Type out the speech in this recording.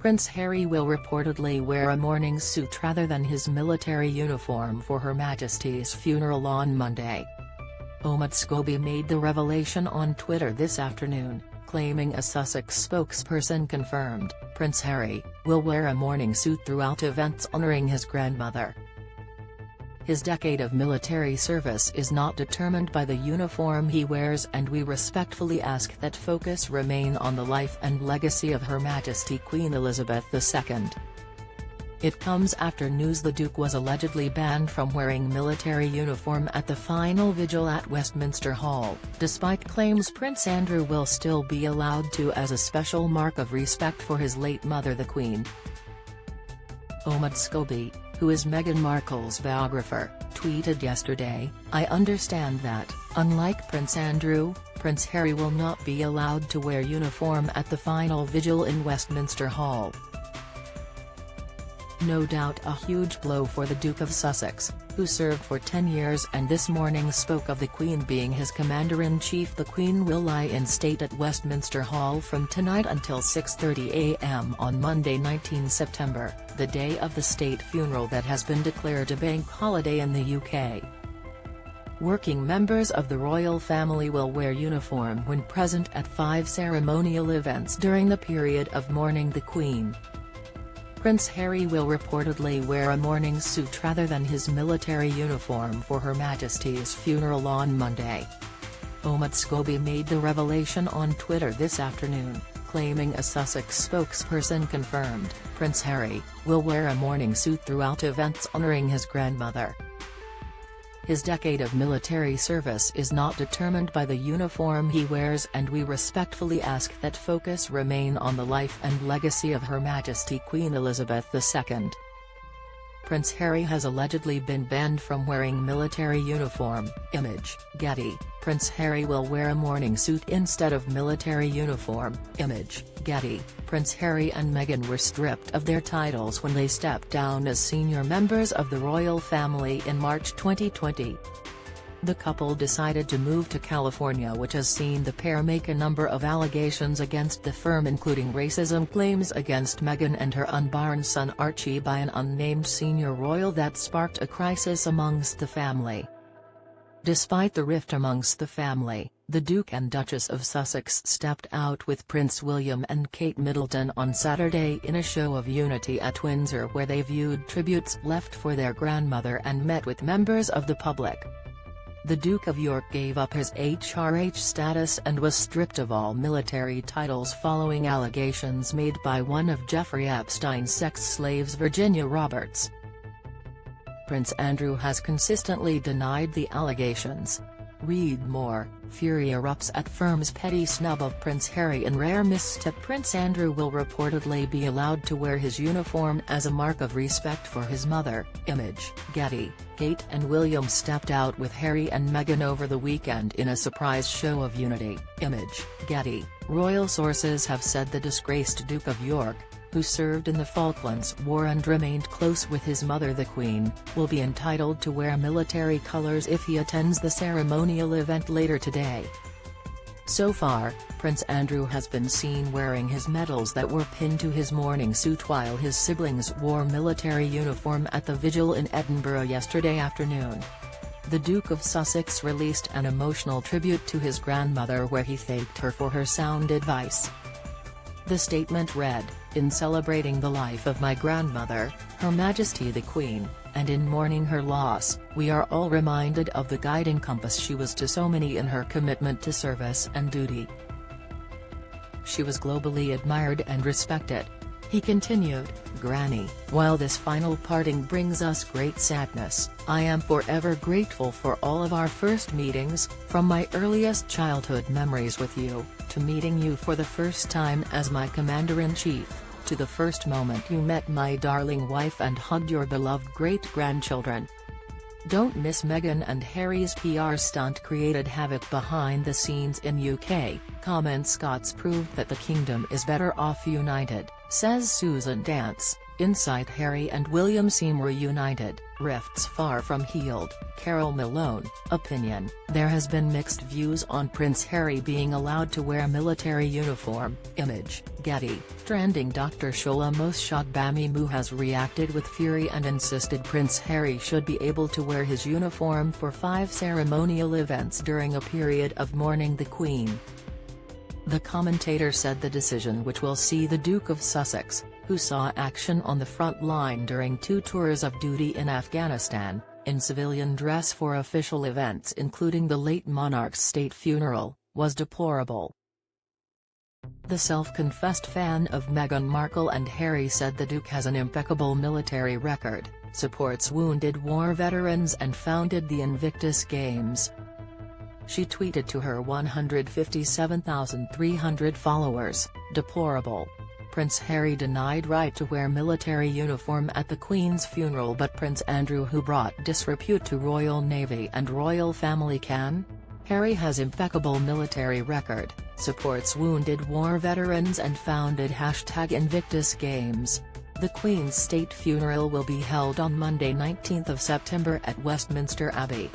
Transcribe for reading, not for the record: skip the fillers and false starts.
Prince Harry will reportedly wear a morning suit rather than his military uniform for Her Majesty's funeral on Monday. Omid Scobie made the revelation on Twitter this afternoon, claiming a Sussex spokesperson confirmed, Prince Harry will wear a morning suit throughout events honouring his grandmother. His decade of military service is not determined by the uniform he wears, and we respectfully ask that focus remain on the life and legacy of Her Majesty Queen Elizabeth II. It comes after news the Duke was allegedly banned from wearing military uniform at the final vigil at Westminster Hall, despite claims Prince Andrew will still be allowed to as a special mark of respect for his late mother the Queen. Omid Scobie, who is Meghan Markle's biographer, tweeted yesterday, "I understand that, unlike Prince Andrew, Prince Harry will not be allowed to wear uniform at the final vigil in Westminster Hall." No doubt a huge blow for the Duke of Sussex, who served for 10 years and this morning spoke of the Queen being his Commander-in-Chief. The Queen will lie in state at Westminster Hall from tonight until 6:30 a.m. on Monday 19 September, the day of the state funeral that has been declared a bank holiday in the UK. Working members of the royal family will wear uniform when present at 5 ceremonial events during the period of mourning the Queen. Prince Harry will reportedly wear a morning suit rather than his military uniform for Her Majesty's funeral on Monday. Omid Scobie made the revelation on Twitter this afternoon, claiming a Sussex spokesperson confirmed, Prince Harry will wear a morning suit throughout events honouring his grandmother. His decade of military service is not determined by the uniform he wears, and we respectfully ask that focus remain on the life and legacy of Her Majesty Queen Elizabeth II. Prince Harry has allegedly been banned from wearing military uniform. Image, Getty. Prince Harry will wear a morning suit instead of military uniform. Image, Getty. Prince Harry and Meghan were stripped of their titles when they stepped down as senior members of the royal family in March 2020. The couple decided to move to California, which has seen the pair make a number of allegations against the firm, including racism claims against Meghan and her unborn son Archie by an unnamed senior royal that sparked a crisis amongst the family. Despite the rift amongst the family, the Duke and Duchess of Sussex stepped out with Prince William and Kate Middleton on Saturday in a show of unity at Windsor, where they viewed tributes left for their grandmother and met with members of the public. The Duke of York gave up his HRH status and was stripped of all military titles following allegations made by one of Jeffrey Epstein's sex slaves, Virginia Roberts. Prince Andrew has consistently denied the allegations. Read more. Fury erupts at firm's petty snub of Prince Harry in rare misstep. Prince Andrew will reportedly be allowed to wear his uniform as a mark of respect for his mother. Image, Getty. Kate and William stepped out with Harry and Meghan over the weekend in a surprise show of unity. Image, Getty. Royal sources have said the disgraced Duke of York, who served in the Falklands War and remained close with his mother the Queen, will be entitled to wear military colours if he attends the ceremonial event later today. So far, Prince Andrew has been seen wearing his medals that were pinned to his morning suit, while his siblings wore military uniform at the vigil in Edinburgh yesterday afternoon. The Duke of Sussex released an emotional tribute to his grandmother where he thanked her for her sound advice. The statement read, "In celebrating the life of my grandmother, Her Majesty the Queen, and in mourning her loss, we are all reminded of the guiding compass she was to so many in her commitment to service and duty. She was globally admired and respected." He continued, "Granny, while this final parting brings us great sadness, I am forever grateful for all of our first meetings, from my earliest childhood memories with you, to meeting you for the first time as my Commander-in-Chief, to the first moment you met my darling wife and hugged your beloved great-grandchildren." Don't miss Meghan and Harry's PR stunt created havoc behind the scenes in UK. Comments: Scots proved that the kingdom is better off united, says Susan Dance. Inside Harry and William seem reunited, rifts far from healed. Carol Malone, opinion: there has been mixed views on Prince Harry being allowed to wear military uniform. Image, Getty. Trending: Dr. Sholamos Shogbamimu has reacted with fury and insisted Prince Harry should be able to wear his uniform for 5 ceremonial events during a period of mourning the Queen. The commentator said the decision, which will see the Duke of Sussex, who saw action on the front line during 2 tours of duty in Afghanistan, in civilian dress for official events including the late monarch's state funeral, was deplorable. The self-confessed fan of Meghan Markle and Harry said the Duke has an impeccable military record, supports wounded war veterans and founded the Invictus Games. She tweeted to her 157,300 followers, "Deplorable. Prince Harry denied right to wear military uniform at the Queen's funeral, but Prince Andrew, who brought disrepute to Royal Navy and Royal Family, can? Harry has impeccable military record, supports wounded war veterans and founded #Invictus Games." The Queen's state funeral will be held on Monday 19 September at Westminster Abbey.